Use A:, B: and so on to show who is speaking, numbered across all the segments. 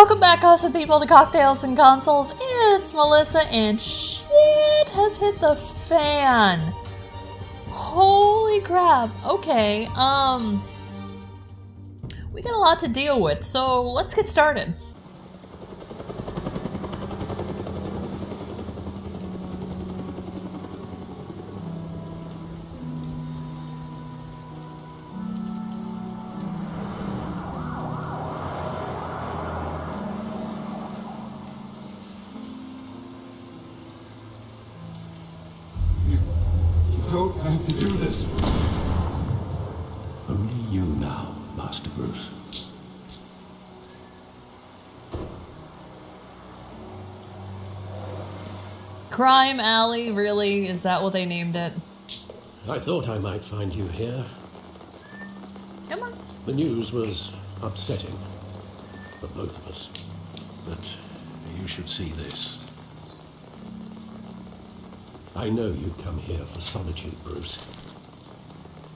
A: Welcome back, awesome people, to Cocktails and Consoles. It's Melissa, and shit has hit the fan. Holy crap. Okay, we got a lot to deal with, so let's get started.
B: Don't have to do this.
C: Only you now, Master Bruce.
A: Crime Alley, really? Is that what they named it?
C: I thought I might find you here.
A: Come on.
C: The news was upsetting for both of us. But you should see this. I know you'd come here for solitude, Bruce.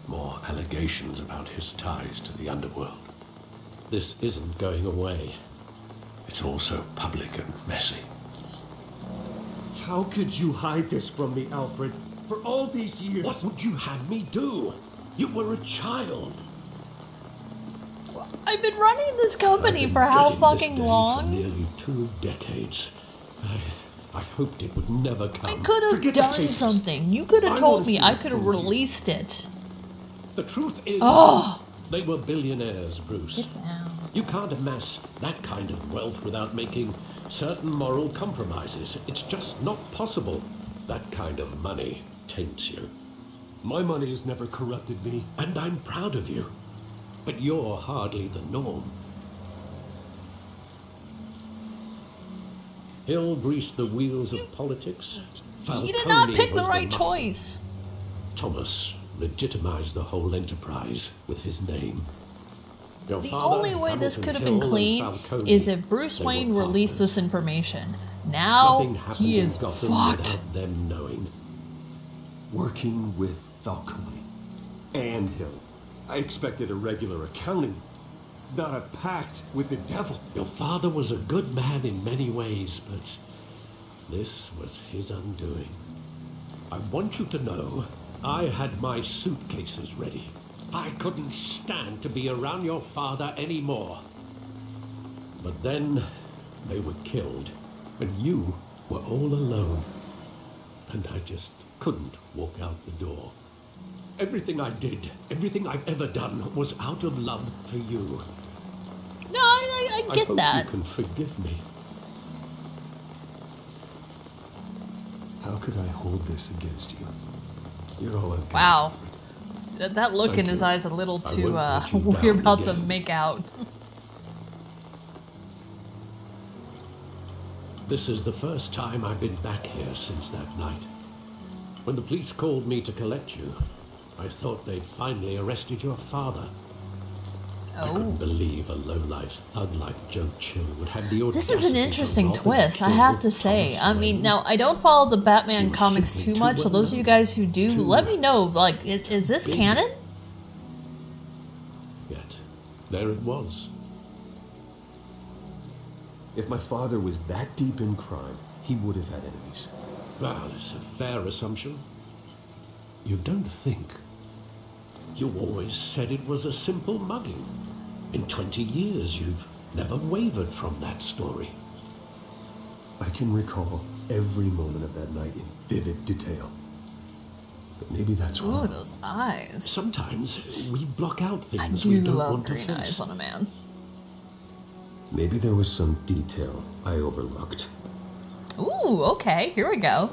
C: More allegations about his ties to the underworld. This isn't going away. It's all so public and messy.
B: How could you hide this from me, Alfred? For all these years...
C: What would you have me do? You were a child.
A: I've been running this company for how fucking long?
C: For nearly 2 decades. I hoped it would never come.
A: I could have done something. You could have told me. I could have released it.
C: The truth is, they were billionaires, Bruce.
A: Get down.
C: You can't amass that kind of wealth without making certain moral compromises. It's just not possible. That kind of money taints you.
B: My money has never corrupted me.
C: And I'm proud of you. But you're hardly the norm. Hill greased the wheels of politics.
A: You did not pick the right choice.
C: Thomas legitimized the whole enterprise with his name.
A: The only way this could have been clean is if Bruce Wayne released this information. Now he is fucked.
C: Them knowing.
B: Working with Falcone and Hill. I expected a regular accounting, not a pact with the devil.
C: Your father was a good man in many ways, but this was his undoing. I want you to know, I had my suitcases ready. I couldn't stand to be around your father anymore. But then they were killed, and you were all alone. And I just couldn't walk out the door. Everything I did, everything I've ever done, was out of love for you.
A: No, I get
C: I
A: that.
C: hope you can forgive me.
B: How could I hold this against you? You're all I've got.
A: Wow. That look in his eyes a little too, we're about to make out.
C: This is the first time I've been back here since that night. When the police called me to collect you, I thought they'd finally arrested your father. I couldn't believe a low-life thug like Joe Chill would have the audacity.
A: This is an interesting twist, I have to say. I mean, now, I don't follow the Batman comics too much, so those of you guys who do, let me know, like, is this canon?
C: Yet, there it was.
B: If my father was that deep in crime, he would have had enemies.
C: Well, it's a fair assumption. You don't think. You always said it was a simple mugging. In 20 years, you've never wavered from that story.
B: I can recall every moment of that night in vivid detail. But maybe that's wrong.
A: Ooh, those eyes.
C: Sometimes we block out things
A: I
C: we
A: do
C: don't
A: love
C: want to
A: green
C: face.
A: eyes on a man.
B: Maybe there was some detail I overlooked.
A: Ooh, okay, here we go.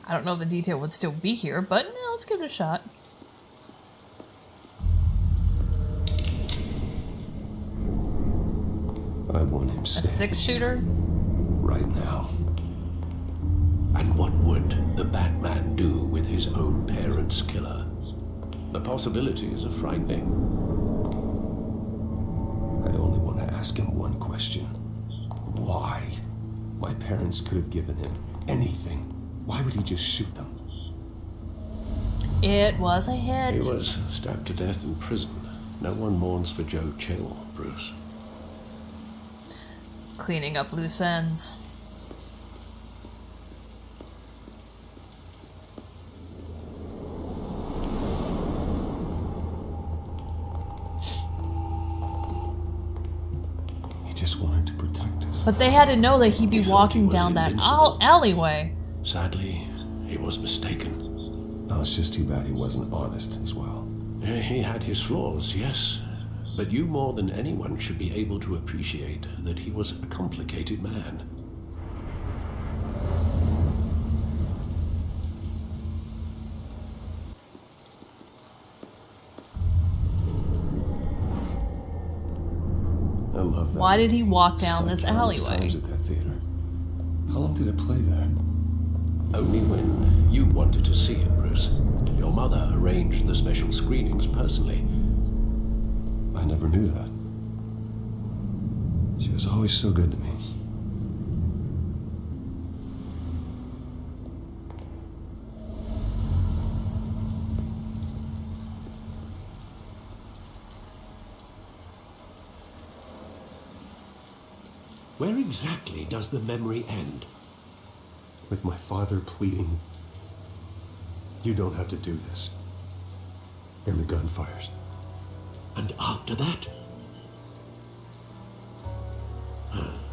A: I don't know if the detail would still be here, but let's give it a shot.
B: I want him
A: A
B: safe
A: 6-shooter?
B: right now.
C: And what would the Batman do with his own parents' killer? The possibilities are frightening.
B: I'd only want to ask him one question. Why? My parents could have given him anything. Why would he just shoot them?
A: It was a hit.
C: He was stabbed to death in prison. No one mourns for Joe Chill, Bruce.
A: Cleaning up loose ends.
B: He just wanted to protect us.
A: But they had to know that he'd be
C: He thought
A: walking
C: he was
A: down that
C: invincible.
A: alleyway.
C: Sadly, he was mistaken.
B: Oh, it's just too bad he wasn't honest as well.
C: He had his flaws, yes. But you more than anyone should be able to appreciate that he was a complicated man.
B: I love that.
A: Why did he walk
B: Spent
A: down this
B: countless
A: alleyway?
B: times at that theater. How long did it play there?
C: Only when you wanted to see it, Bruce. Your mother arranged the special screenings personally.
B: I never knew that. She was always so good to me.
C: Where exactly does the memory end?
B: With my father pleading, "You don't have to do this." And the gun fires.
C: And after that?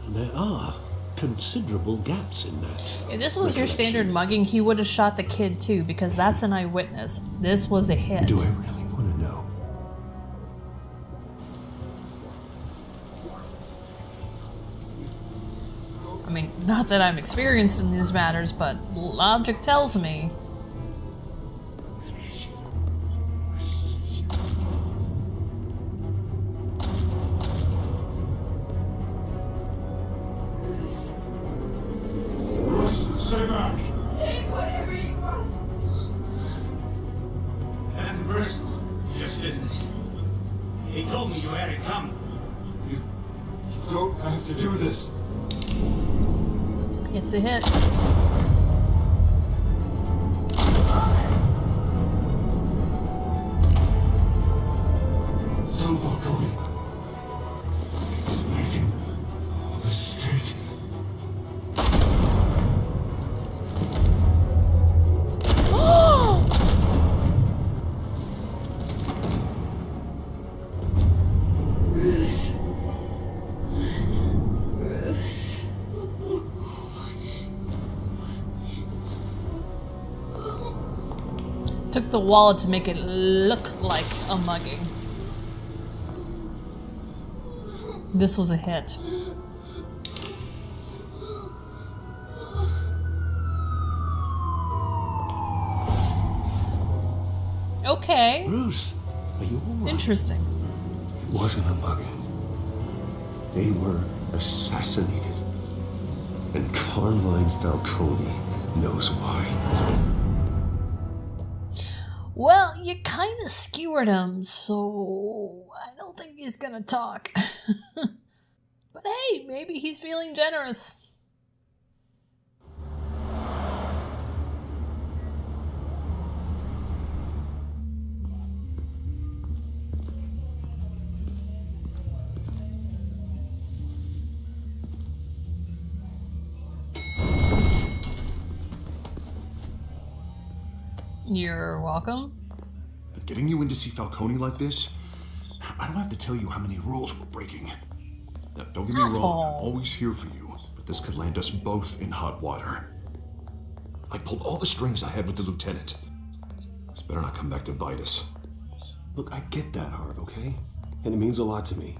C: There are considerable gaps in that.
A: If this was your
C: recollection.
A: standard mugging, he would have shot the kid too, because that's an eyewitness. This was a hit.
B: Do I really want to know?
A: I mean, not that I'm experienced in these matters, but logic tells me.
D: Stay back.
E: Take whatever you want.
D: Nothing personal. Just business. He told me you had it coming. You don't have to do this.
A: It's a hit.
D: Don't walk away. He's making a mistake.
A: Took the wallet to make it look like a mugging. This was a hit. Okay.
C: Bruce, are you all right?
A: Interesting.
B: It wasn't a mugging. They were assassinated. And Carmine Falcone knows why.
A: Well, you kind of skewered him, so I don't think he's gonna talk. But hey, maybe he's feeling generous. You're welcome.
F: Getting you in to see Falcone like this, I don't have to tell you how many rules we're breaking. Now, don't get me
A: Asshole.
F: wrong, I'm always here for you, but this could land us both in hot water. I pulled all the strings I had with the lieutenant. This better not come back to bite us.
B: Look, I get that, Harv, okay? And it means a lot to me.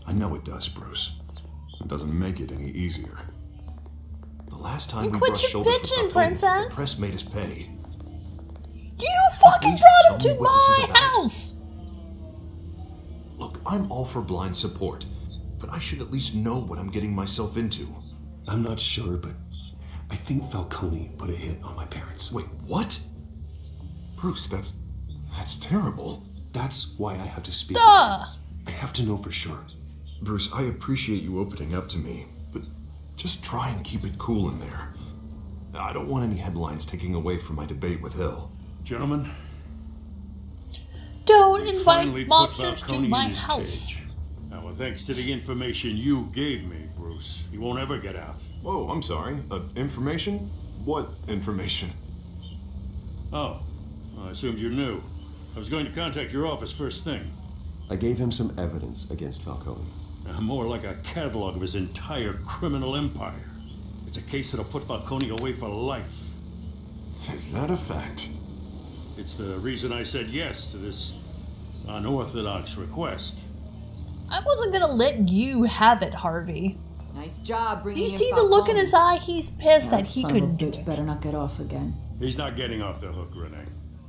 F: I know it does, Bruce. It doesn't make it any easier. The last time
A: You
F: we
A: quit
F: brushed
A: your
F: shoulders with
A: bitching,
F: Falcone,
A: princess.
F: the press made us pay.
A: You fucking
F: least
A: brought him
F: tell me
A: to
F: what this is
A: my
F: about.
A: house!
F: Look, I'm all for blind support, but I should at least know what I'm getting myself into.
B: I'm not sure, but I think Falcone put a hit on my parents.
F: Wait, what? Bruce, that's terrible.
B: That's why I have to speak.
A: Duh!
B: I have to know for sure.
F: Bruce, I appreciate you opening up to me, but just try and keep it cool in there. I don't want any headlines taking away from my debate with Hill.
A: Don't
D: finally
A: invite
D: put
A: monsters to
D: Falcone in
A: my
D: his
A: house.
D: cage. That Well, thanks to the information you gave me, Bruce, he won't ever get out.
F: Whoa, I'm sorry. Information? What information?
D: Oh, well, I assumed you knew. I was going to contact your office first thing.
B: I gave him some evidence against Falcone.
D: More like a catalog of his entire criminal empire. It's a case that'll put Falcone away for life.
F: Is that a fact?
D: It's the reason I said yes to this unorthodox request.
A: I wasn't gonna let you have it, Harvey.
E: Nice job bringing
A: Do you
E: in
A: see the look in
E: Falcone.
A: his eye? He's pissed that he
E: son of a
A: couldn't do
E: bitch
A: it.
E: better not get off again.
D: He's not getting off the hook, Renee.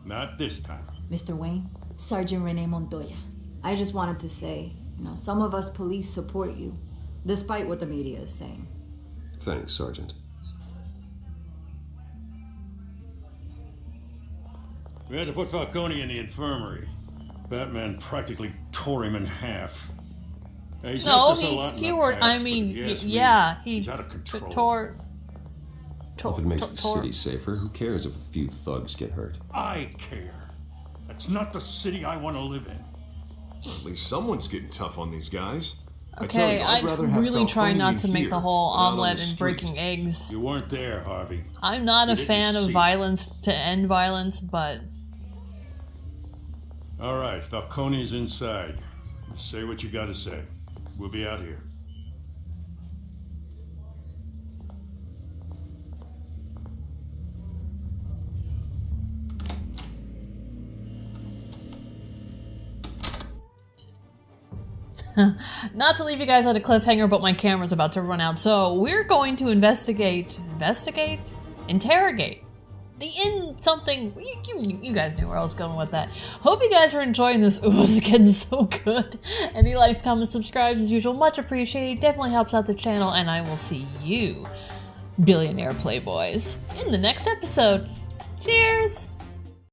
D: Not this time.
E: Mr. Wayne, Sergeant Renee Montoya. I just wanted to say, some of us police support you, despite what the media is saying.
B: Thanks, Sergeant.
D: We had to put Falcone in the infirmary. Batman practically tore him in half. He's
A: No,
D: helped us a
A: he
D: lot in the
A: skewered.
D: past,
A: I
D: but
A: mean,
D: if you ask me,
A: yeah, he
D: he's out of control.
A: tore.
B: If it makes the city safer, who cares if a few thugs get hurt?
D: I care. That's not the city I want to live in.
F: At least someone's getting tough on these guys.
A: Okay, I'd
F: rather have
A: really try
F: Falcone
A: not
F: in
A: to make
F: here
A: the whole
F: than out on
A: omelet
F: the
A: and
F: street.
A: breaking eggs.
D: You weren't there, Harvey.
A: I'm not a
D: You didn't
A: fan of
D: see it.
A: violence to end violence, but
D: All right, Falcone's inside. Say what you gotta say. We'll be out here.
A: not to leave you guys on a cliffhanger, but my camera's about to run out. So we're going to interrogate something. You guys knew where I was going with that. Hope you guys are enjoying this. It was getting so good. Any likes, comments, subscribes as usual, much appreciated. Definitely helps out the channel, and I will see you, billionaire playboys, in the next episode. Cheers!